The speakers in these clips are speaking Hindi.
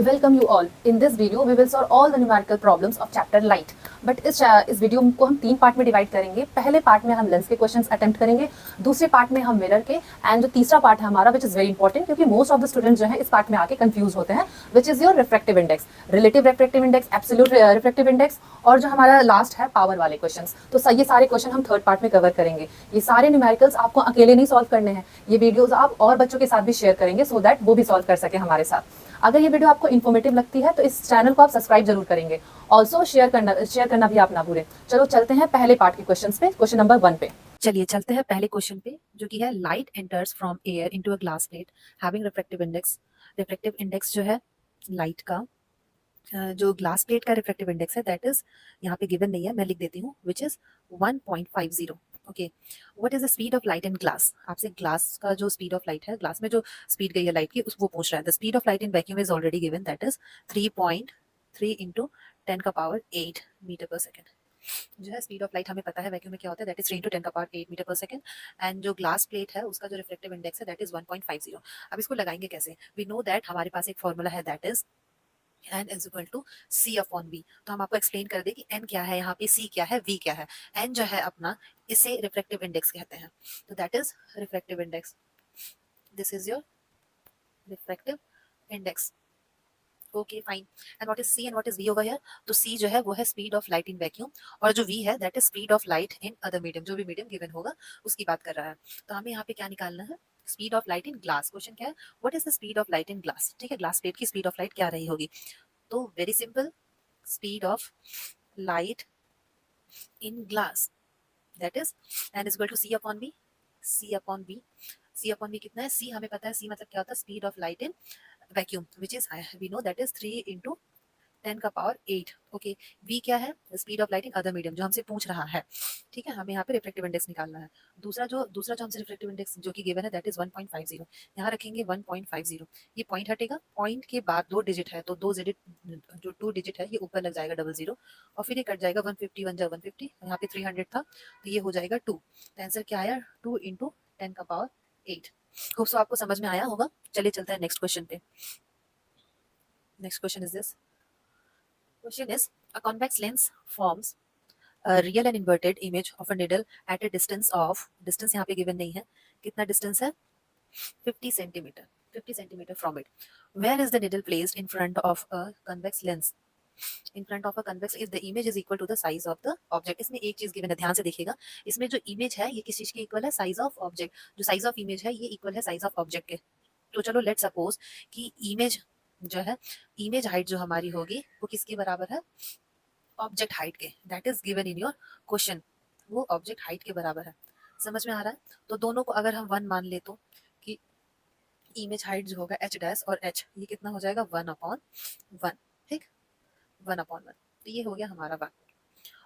Welcome you all. In this video, we will solve all the numerical problems of chapter light. But इस वीडियो को हम 3 पार्ट में डिवाइड करेंगे. पहले पार्ट में हम लेंस के क्वेश्चंस अटेम्प्ट करेंगे, दूसरे पार्ट में हम मिरर के, एंड जो तीसरा पार्ट है हमारा विच इज वेरी इंपॉर्टेंट क्योंकि मोस्ट ऑफ द स्टूडेंट्स जो है इस पार्ट में आके कंफ्यूज होते हैं, which is your refractive index, relative refractive index, absolute refractive index, और जो हमारा लास्ट है पावर वाले क्वेश्चंस. तो ये सारे क्वेश्चन हम थर्ड पार्ट में कवर करेंगे. ये सारे न्यूमेरिकल्स आपको अकेले नहीं सॉल्व करने हैं, ये वीडियोज आप और बच्चों के साथ भी शेयर करेंगे सो दैट वो भी सॉल्व कर सके हमारे साथ. अगर ये वीडियो आपको इन्फॉर्मेटिव लगती है तो इस चैनल को आप सब्सक्राइब जरूर करेंगे. ऑल्सो शेयर करना भी आप ना भूलें. चलो चलते हैं पहले पार्ट के क्वेश्चन पे, क्वेश्चन नंबर 1 पे. चलिए चलते हैं पहले क्वेश्चन पे, जो कि है light enters from air into a glass plate having refractive index. Refractive index जो है लाइट का, जो ग्लास प्लेट का रिफ्रैक्टिव इंडेक्स है दैट इज यहाँ पे गिवन नहीं है, मैं लिख देती हूँ, which is 1.50. Okay, what is the speed of light in glass. आपसे ग्लास का जो स्पीड ऑफ लाइट है, ग्लास में जो स्पीड गई है लाइट की, वो पूछ रहा है. The speed of light in vacuum is already given, that is 3.3 into 10⁻8 metre per second. जो है स्पीड ऑफ लाइट हमें पता है वैक्यूम में क्या होता है, that is 3 into 10⁻8 metre per second. And जो ग्लास प्लेट है उसका जो रिफ्लेक्टिव इंडेक्स है दैट इज 1.50. अब इसको लगाएंगे कैसे. वी नो दैट हमारे पास एक फॉर्मूला है, that is n is equal to c upon v. तो हम आपको एक्सप्लेन कर दें कि n क्या है, यहाँ पे c क्या है, v क्या है. n जो है अपना, इसे रिफ्लेक्टिव इंडेक्स कहते हैं. तो that is reflective index. This is your reflective index. Okay fine. And what is c and what is v over here. तो c जो है वो है speed of light in vacuum, और जो v है that is speed of light in other medium. जो भी मीडियम गिवन होगा उसकी बात कर रहा है. तो हमें यहाँ पे क्या निकालना है, speed of light in glass. Question क्या है, what is the speed of light in glass. ठीक है, ग्लास प्लेट की स्पीड ऑफ लाइट क्या रही होगी. तो very simple, speed of light in glass that is n is equal to c upon v. c upon v, c upon v कितना है, c हमें पता है, c मतलब क्या होता है, speed of light in vacuum, which is we know that is 3 into 10⁸8. Okay, v क्या है, speed of light in other medium, जो हमसे पूछ रहा है. ठीक है, हमें यहाँ पे रिफ्लेक्टिव इंडेक्स निकालना है. दूसरा जो हमसे रिफ्लेक्टिव इंडेक्स जो कि गिवन है दैट इज 1.50. यहाँ रखेंगे 1.50. ये पॉइंट हटेगा, पॉइंट के बाद 2 डिजिट है, तो 2 डिजिट, जो 2 डिजिट है ये ऊपर लग जाएगा 00, और फिर ये कट जाएगा 150, 150. यहाँ पे 300 था तो ये हो जाएगा 2. तो आंसर क्या आया, 2 इंटू 10⁸8. होप सो आपको समझ में आया होगा. चलिए चलते हैं नेक्स्ट क्वेश्चन पे. Next question is this. Question is, a convex lens forms a real and inverted image of a needle at a distance of, distance यहाँ पे given नहीं है, कितना distance है, 50 centimeter, 50 centimeter from it. Where is the needle placed in front of a convex lens? In front of a convex, if the image is equal to the size of the object. इसमें एक चीज given है, ध्यान से देखिएगा. इसमें जो image है ये किस चीज के equal है, size of object. जो size of image है ये equal है size of object के. तो चलो लेट सपोज कि इमेज जो है, इमेज हाइट जो हमारी होगी वो किसके बराबर है, ऑब्जेक्ट हाइट के. That is given in your question, वो ऑब्जेक्ट हाइट के बराबर है. समझ में आ रहा है. तो दोनों को अगर हम 1 मान ले तो कि इमेज हाइट जो होगा h डैश और h, ये कितना हो जाएगा 1/1. ठीक, 1/1. तो ये हो गया हमारा 1.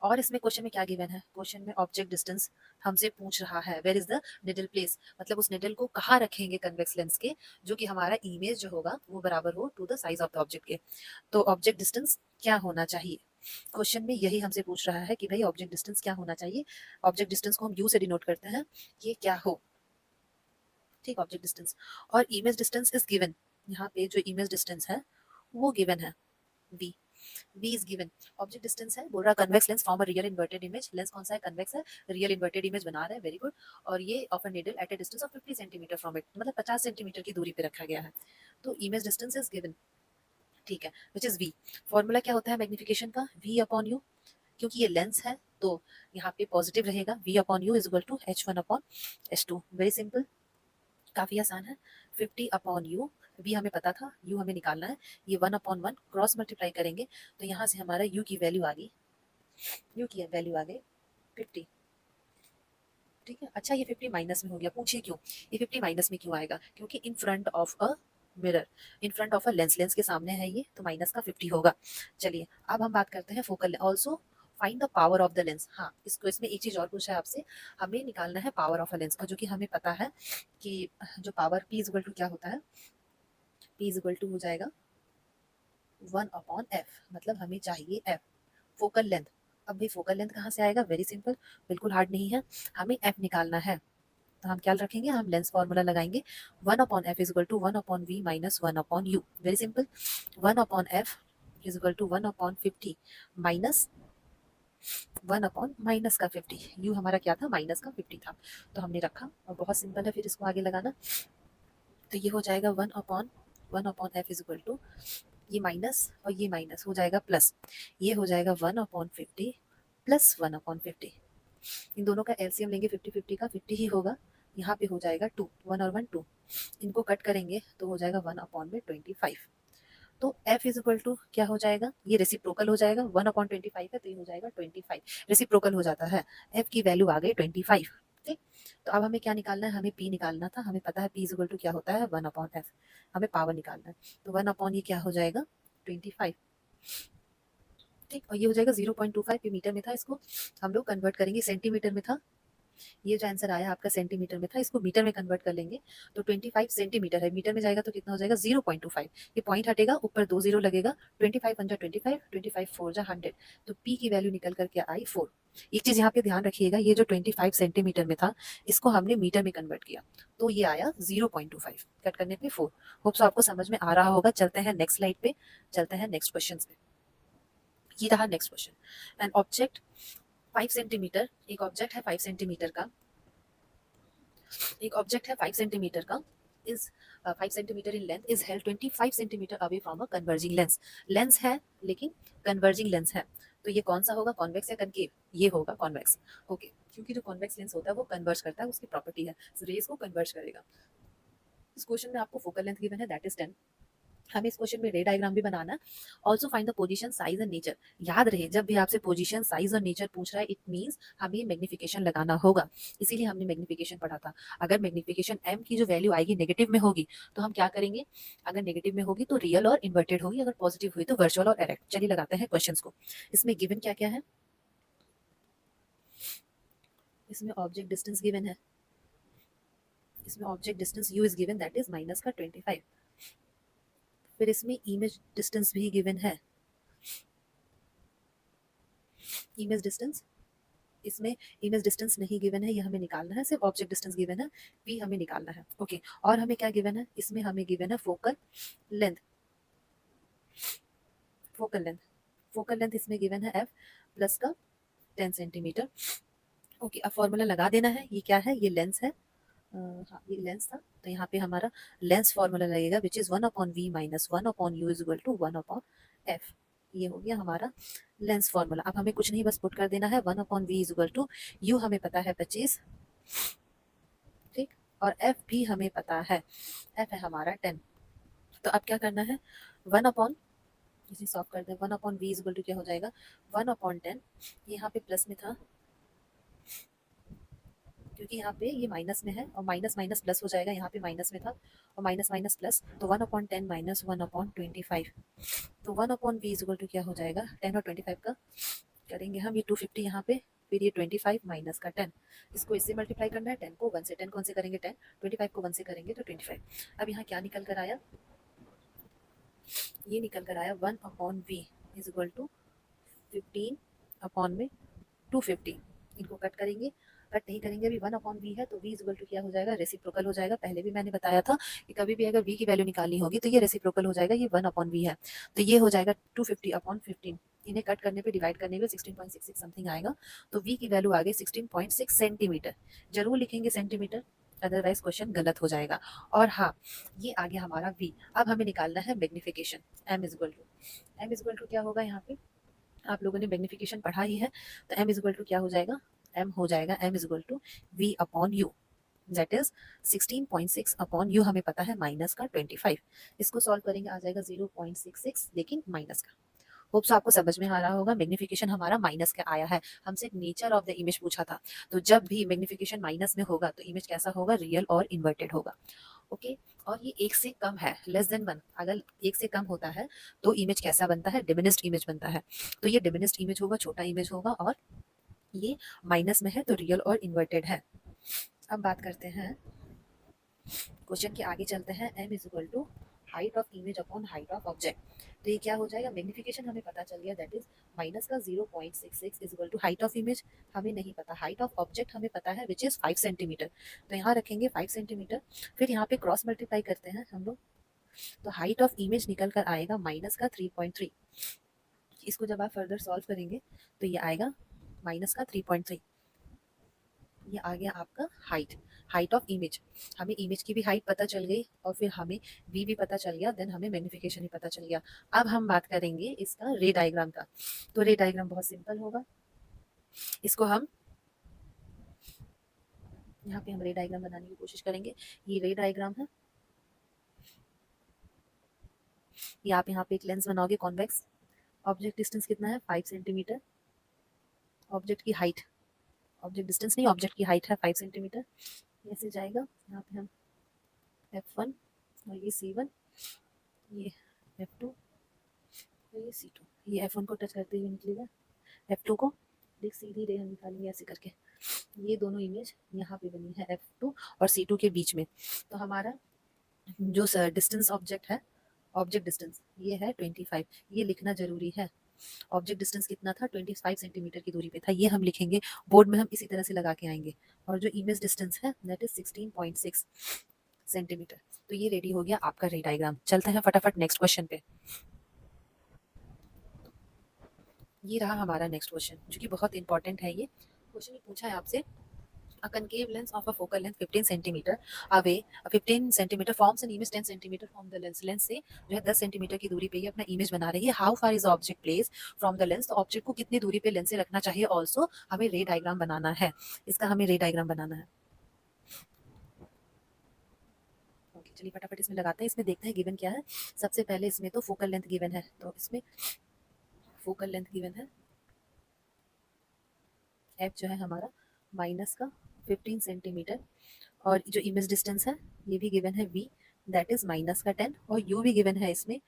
और इसमें क्वेश्चन में क्या गिवन है, क्वेश्चन में ऑब्जेक्ट डिस्टेंस हमसे पूछ रहा है, where is the needle place, मतलब उस निडल को कहाँ रखेंगे कन्वेक्स लेंस के, जो कि हमारा इमेज जो होगा वो बराबर हो to the size of the object के. तो ऑब्जेक्ट डिस्टेंस क्या होना चाहिए, क्वेश्चन में यही हमसे पूछ रहा है कि भाई ऑब्जेक्ट डिस्टेंस क्या होना चाहिए. ऑब्जेक्ट डिस्टेंस को हम यू से डिनोट करते हैं, ये क्या हो. ठीक, ऑब्जेक्ट डिस्टेंस. और इमेज डिस्टेंस इज गिवन, यहाँ पे जो इमेज डिस्टेंस है वो गिवन है, v. v is given. Object distance है, बोल रहा convex lens form a real inverted image. Lens कौन सा है, कन्वेक्स है, रियल इन्वर्टेड इमेज बना रहा है, वेरी गुड. और ये of a needle at a distance of 50 centimetre from it, मतलब 50 सेंटीमीटर की दूरी पे रखा गया है. तो इमेज डिस्टेंस इज गिवन. ठीक है, विच इज v. फॉर्मूला क्या होता है मैग्निफिकेशन का, v अपॉन यू. क्योंकि ये लेंस है तो यहाँ पे पॉजिटिव रहेगा, v upon you is equal to h1/h2. Very simple, काफी आसान है. 50 अपॉन यू, v हमें पता था, u हमें निकालना है. ये 1/1 क्रॉस मल्टीप्लाई करेंगे तो यहाँ से हमारा u की वैल्यू आ गई, u की वैल्यू आ गई 50. ठीक है, अच्छा ये 50 माइनस में हो गया, पूछिए क्यों. ये 50 माइनस में क्यों आएगा, क्योंकि in front of a mirror, in front of a lens, lens के सामने है ये, तो माइनस का 50 होगा. चलिए अब हम बात करते हैं focal. Also find the power of the lens. हाँ, इसको इसमें एक चीज और पूछा है आपसे, हमें निकालना है पावर ऑफ अ लेंस, और जो कि हमें पता है कि जो power p is equal to क्या होता है, p इज इक्वल टू हो जाएगा 1/f. मतलब हमें चाहिए f, फोकल लेंथ. अब भाई फोकल लेंथ कहाँ से आएगा, वेरी सिंपल, बिल्कुल हार्ड नहीं है, हमें f निकालना है. तो हम क्या रखेंगे, हम लेंस फॉर्मूला लगाएंगे 1 upon F is equal to 1 upon V minus 1 upon U. Very simple, 1 upon F is equal to 1 upon 50 minus 1 upon minus का 50, यू हमारा क्या था, माइनस का 50 था, तो हमने रखा। और बहुत सिंपल है फिर इसको आगे लगाना, तो ये हो जाएगा 1 upon F is equal to, ये माइनस और ये माइनस हो जाएगा प्लस, ये हो जाएगा 1 अपॉन 50 प्लस 1 अपॉन 50। इन दोनों का एलसीएम लेंगे 50-50 का, 50 ही होगा। यहाँ पे हो जाएगा 2, 1 और 1 2, इनको कट करेंगे तो हो जाएगा 1 अपॉन में 25। तो f इज इक्वल टू क्या हो जाएगा, ये रेसिप्रोकल हो जाएगा, 1 अपॉन 25 है तो ये हो जाएगा 25, रेसिप्रोकल हो जाता है, f की वैल्यू आ गई 25। ठीक, तो अब हमें क्या निकालना है, हमें p निकालना था, हमें पता है p इज इक्वल टू क्या होता है 1 अपॉन f, हमें पावर निकालना है, तो 1 अपॉन ये क्या हो जाएगा 25। ठीक, और ये हो जाएगा 0.25, ये मीटर में था, इसको हम लोग कन्वर्ट करेंगे, सेंटीमीटर में था, ये जो आंसर आया आपका सेंटीमीटर में था, इसको मीटर में कन्वर्ट कर लेंगे तो 25 सेंटीमीटर है, मीटर में जाएगा तो कितना हो जाएगा 0.25, ये पॉइंट हटेगा, ऊपर 2 जीरो लगेगा, 25 पंजा 25, 25 4 जा 100, तो p की वैल्यू निकल करके आई 4। एक चीज यहाँ पे ध्यान रखिएगा, ये जो 25 सेंटीमीटर में था इसको हमने मीटर में कन्वर्ट किया तो ये आया 0.25, कट करने पे 4। होप सो आपको समझ में आ रहा होगा। चलते हैं नेक्स्ट स्लाइड पे, चलते हैं नेक्स्ट क्वेश्चन पे। ये रहा next question, an object 5 centimetre, एक ऑब्जेक्ट है 5 सेंटीमीटर का, एक ऑब्जेक्ट है 5 सेंटीमीटर का, is 5 centimetre in length, is held 25 centimetre away from a converging lens. Lens है लेकिन कन्वर्जिंग लेंस है, तो ये कौन सा होगा, कॉन्वेक्स या कनकेव, ये होगा कॉन्वेक्स। ओके, क्योंकि जो कॉन्वेक्स लेंस होता है वो कन्वर्ज करता है, उसकी प्रॉपर्टी है रेज को कन्वर्ज करेगा। इस क्वेश्चन में आपको फोकल लेंथ गिवन है दैट इज 10, हमें इस क्वेश्चन में रे डायग्राम भी बनाना है। Also find the position size and nature. याद रहे जब भी आपसे पोजीशन साइज और नेचर पूछ रहा है इट मींस हमें मैग्निफिकेशन लगाना होगा, इसीलिए हमने मैग्निफिकेशन पढ़ा था। अगर मैग्निफिकेशन m की जो वैल्यू आएगी नेगेटिव में होगी तो हम क्या करेंगे, अगर नेगेटिव में होगी तो रियल और इन्वर्टेड होगी, अगर पॉजिटिव हुई तो वर्चुअल और एरेक्ट। चलिए लगाते हैं क्वेश्चन को। इसमें गिवन क्या क्या है, इसमें ऑब्जेक्ट डिस्टेंस गिवन है, इसमें object distance u is given that is minus का 25। फिर इसमें इमेज डिस्टेंस भी गिवन है, इमेज डिस्टेंस, इसमें इमेज डिस्टेंस नहीं गिवन है, ये हमें निकालना है, सिर्फ ऑब्जेक्ट डिस्टेंस गिवन है, p हमें निकालना है। ओके, और हमें क्या गिवन है, इसमें हमें गिवन है focal length, focal length, focal length इसमें गिवन है f प्लस का 10 सेंटीमीटर। ओके, अब फॉर्मूला लगा देना है, ये क्या है, ये लेंस है, हाँ ये लेंस था, तो यहाँ पे हमारा लेंस फॉर्मूला लगेगा which is 1 upon V minus 1 upon you is equal to 1 upon F. ये हो गया हमारा लेंस फॉर्मूला। अब हमें कुछ नहीं बस पुट कर देना है 1 upon V is equal to U हमें पता है 25, ठीक, और एफ भी हमें पता है, एफ है हमारा 10। तो अब क्या करना है, 1 अपॉन, इसे सॉल्व कर दे, 1 upon V is equal to क्या हो जाएगा 1 अपॉन 10, यहाँ पे प्लस में था क्योंकि यहाँ पे ये माइनस में है, और माइनस माइनस प्लस हो जाएगा, यहाँ पे माइनस में था और माइनस माइनस प्लस, तो 1 अपॉन 10 माइनस 1 अपॉन 25, तो 1 upon V is equal to क्या हो जाएगा 10 और 25 का करेंगे हम, ये 250 यहाँ पे, फिर ये 25 माइनस का 10, इसको इससे मल्टीप्लाई करना है, 10 को 1 से, 10 कौन से करेंगे 10, 25 को 1 से करेंगे तो 25। अब यहाँ क्या निकल कर आया, ये निकल कर आया 1 upon V is equal to 15 upon में 250, इनको कट करेंगे, कट नहीं करेंगे, अभी 1 अपॉन वी है तो v इज इक्वल टू क्या हो जाएगा, रेसिप्रोकल हो जाएगा। पहले भी मैंने बताया था कि कभी भी अगर v की वैल्यू निकालनी होगी तो ये रेसिप्रोकल हो जाएगा, ये 1 अपॉन वी है, तो ये हो जाएगा 250 अपॉन 15, इन्हें कट करने पे डिवाइड करने पे 16.66 समथिंग आएगा, तो v की वैल्यू आ गई 16.6 सेंटीमीटर। जरूर लिखेंगे सेंटीमीटर, अदरवाइज क्वेश्चन गलत हो जाएगा। और हाँ, ये आ गया हमारा v। अब हमें निकालना है magnification, m is equal to क्या होगा, यहाँ पे आप लोगों ने मैग्निफिकेशन पढ़ा ही है, तो m इज इक्वल टू क्या हो जाएगा, m हो जाएगा m is equal to v upon u, that is 16.6 upon u हमें पता है माइनस का 25, इसको सॉल्व करेंगे आ जाएगा 0.66 लेकिन माइनस का। होप सो आपको समझ में आ रहा होगा, मैग्निफिकेशन हमारा माइनस का आया है, हमसे नेचर ऑफ द इमेज पूछा था, तो जब भी मैग्निफिकेशन माइनस में होगा तो इमेज कैसा होगा, रियल और इन्वर्टेड होगा। ओके, और ये एक से कम है, लेस देन 1, अगर एक से कम होता है तो इमेज कैसा बनता है, डिमिनिस्ड इमेज बनता है, तो ये डिमिनिस्ड इमेज होगा, छोटा इमेज होगा, और ये माइनस में है तो रियल और इन्वर्टेड है। अब बात करते हैं क्वेश्चन के आगे, चलते हैं m is equal to height of image upon height of object. तो ये क्या हो जाएगा, मैग्निफिकेशन हमें पता चल गया, दैट इज माइनस का 0.66 is equal to height of image हमें नहीं पता, हाइट ऑफ ऑब्जेक्ट हमें पता है विच इज 5 सेंटीमीटर। तो यहाँ रखेंगे 5 सेंटीमीटर, फिर यहाँ पे क्रॉस मल्टीप्लाई करते हैं हम लोग, तो हाइट ऑफ इमेज निकल कर आएगा माइनस का 3.3। इसको जब आप फर्दर सॉल्व करेंगे तो ये आएगा माइनस का 3.3। ये आ गया आपका हाइट, हाइट ऑफ इमेज। हमें इमेज की भी हाइट पता चल गई और फिर हमें वी भी पता चल गया, देन हमें मैग्निफिकेशन भी पता चल गया। अब हम बात करेंगे इसका रे डायग्राम का। तो रे डायग्राम बहुत सिंपल होगा, इसको हम यहाँ पे हम रे डायग्राम बनाने की कोशिश करेंगे। ये रे डायग्राम है, ये आप यहाँ पे एक लेंस बनाओगे कॉन्वेक्स, ऑब्जेक्ट डिस्टेंस कितना है 5 सेंटीमीटर, ऑब्जेक्ट की हाइट, ऑब्जेक्ट डिस्टेंस नहीं ऑब्जेक्ट की हाइट है 5 सेंटीमीटर। ऐसे जाएगा, यहाँ पे हम F1 और ये C1, ये F2 और ये C2, ये F1 को टच करते हुए निकलेगा, F2 को देख सीधी रे हम निकालेंगे ऐसे करके। ये दोनों इमेज यहाँ पे बनी है F2 और C2 के बीच में। तो हमारा जो डिस्टेंस ऑब्जेक्ट है, ऑब्जेक्ट डिस्टेंस ये है 25, ये लिखना जरूरी है। ऑब्जेक्ट डिस्टेंस कितना था 25 सेंटीमीटर की दूरी पे था, ये हम लिखेंगे बोर्ड में, हम इसी तरह से लगा के आएंगे। और जो इमेज डिस्टेंस है दैट इज 16.6 सेंटीमीटर। तो ये रेडी हो गया आपका रे डायग्राम। चलते हैं फटाफट नेक्स्ट क्वेश्चन पे। ये रहा हमारा नेक्स्ट क्वेश्चन जो कि बहुत इंपॉर्टेंट है। ये क्वेश्चन पूछा है आपसे, a concave lens of a focal length 15 centimeter away, 15 centimeter forms an image 10 centimeter from the lens। Lens से जो है 10 सेंटीमीटर की दूरी पे ये अपना इमेज बना रही है। How far is object place from the lens, तो ऑब्जेक्ट को कितनी दूरी पे लेंस से रखना चाहिए। ऑल्सो हमें रे डायग्राम बनाना है, इसका हमें रे डायग्राम बनाना है। ओके चलिए फटाफट इसमें लगाते हैं। इसमें देखते हैं गिवन क्या है। सबसे पहले इसमें तो फोकल लेंथ गिवन है, तो इसमें फोकल लेंथ गिवन है एफ जो है हमारा माइनस का 15 सेंटीमीटर, और जो इमेज डिस्टेंस है ये भी गिवन है v, दैट इज माइनस का 10, और u भी गिवन है। इसमें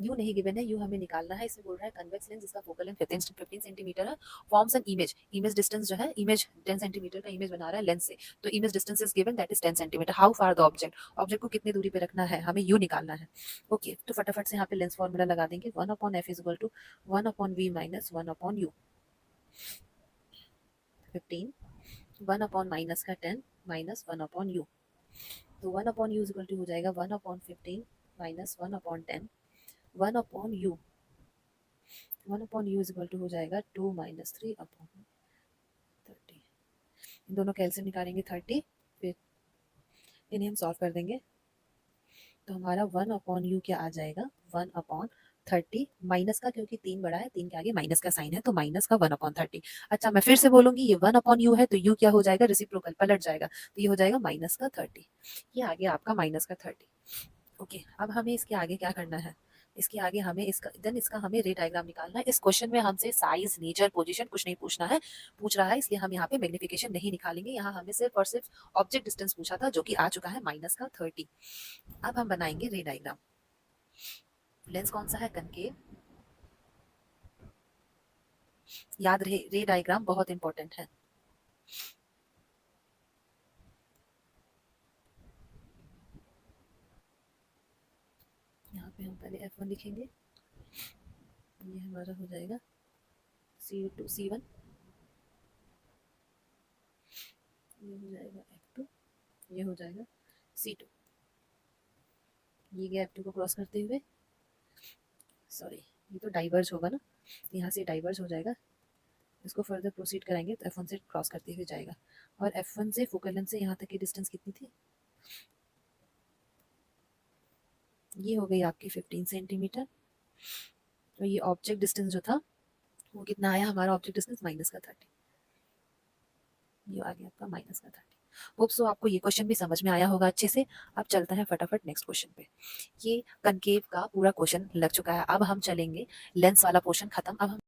u नहीं गिवन है, u हमें निकालना है। इसमें बोल रहा है कन्वेक्स लेंस जिसका फोकल लेंथ 15 सेंटीमीटर है, forms an image, image distance जो है, इमेज 10 सेंटीमीटर का इमेज बना रहा है लेंस से, तो image distance is given that is 10 centimetre. How far the object, object को कितनी दूरी पे रखना है, हमें u निकालना है। ओके तो फटाफट से यहाँ पे लेंस फॉर्मूला लगा देंगे, 1/f is equal to 1/v minus 1/u। 15 1 minus का 10 माइनस 1/u, तो 1/u इज इक्वल टू हो जाएगा 1/15 minus 1/10, 1/u, 1/u is equal to हो जाएगा 2 माइनस 3/30। इन दोनों कैलसियम निकालेंगे 30, फिर इन्हें हम सॉल्व कर देंगे तो हमारा 1/u क्या आ जाएगा 1/30 माइनस का, क्योंकि 3 बड़ा है 3 के आगे माइनस का साइन है, तो माइनस का 1/30। अच्छा मैं फिर से बोलूंगी, ये 1/u है तो u क्या हो जाएगा, रेसिप्रोकल पलट जाएगा, तो ये हो जाएगा माइनस का 30। ये आ गया आपका माइनस का 30। ओके अब हमें इसके आगे क्या करना है, इसके आगे हमें इसका देन इसका हमें रे डायग्राम निकालना है। इस क्वेश्चन में हमसे साइज, नेचर, पोजीशन कुछ नहीं पूछना है, पूछ रहा है, इसलिए हम यहाँ पे मैग्निफिकेशन नहीं निकालेंगे। यहाँ हमें सिर्फ और सिर्फ ऑब्जेक्ट डिस्टेंस पूछा था जो कि आ चुका है माइनस का 30। अब हम बनाएंगे रे डायग्राम। लेंस कौन सा है, कनकेव। याद रहे रे डायग्राम बहुत इंपॉर्टेंट है। यहाँ पे हम पहले F1 लिखेंगे, ये हमारा हो जाएगा C2 C1, ये हो जाएगा F2, ये हो जाएगा C2। ये गया F2 को क्रॉस करते हुए, सॉरी ये तो डाइवर्ज होगा ना, यहाँ से डाइवर्ज हो जाएगा, इसको फर्दर प्रोसीड कराएंगे तो F1 से क्रॉस करते हुए जाएगा। और F1 से फोकल लेंथ से यहाँ तक की डिस्टेंस कितनी थी, ये हो गई आपकी 15 सेंटीमीटर। तो ये ऑब्जेक्ट डिस्टेंस जो था वो कितना आया हमारा, ऑब्जेक्ट डिस्टेंस माइनस का 30, ये आ गया आपका माइनस का 30। होप सो आपको ये क्वेश्चन भी समझ में आया होगा अच्छे से। अब चलते हैं फटाफट नेक्स्ट क्वेश्चन पे। ये कनकेव का पूरा क्वेश्चन लग चुका है, अब हम चलेंगे लेंस वाला पोर्शन खत्म। अब हम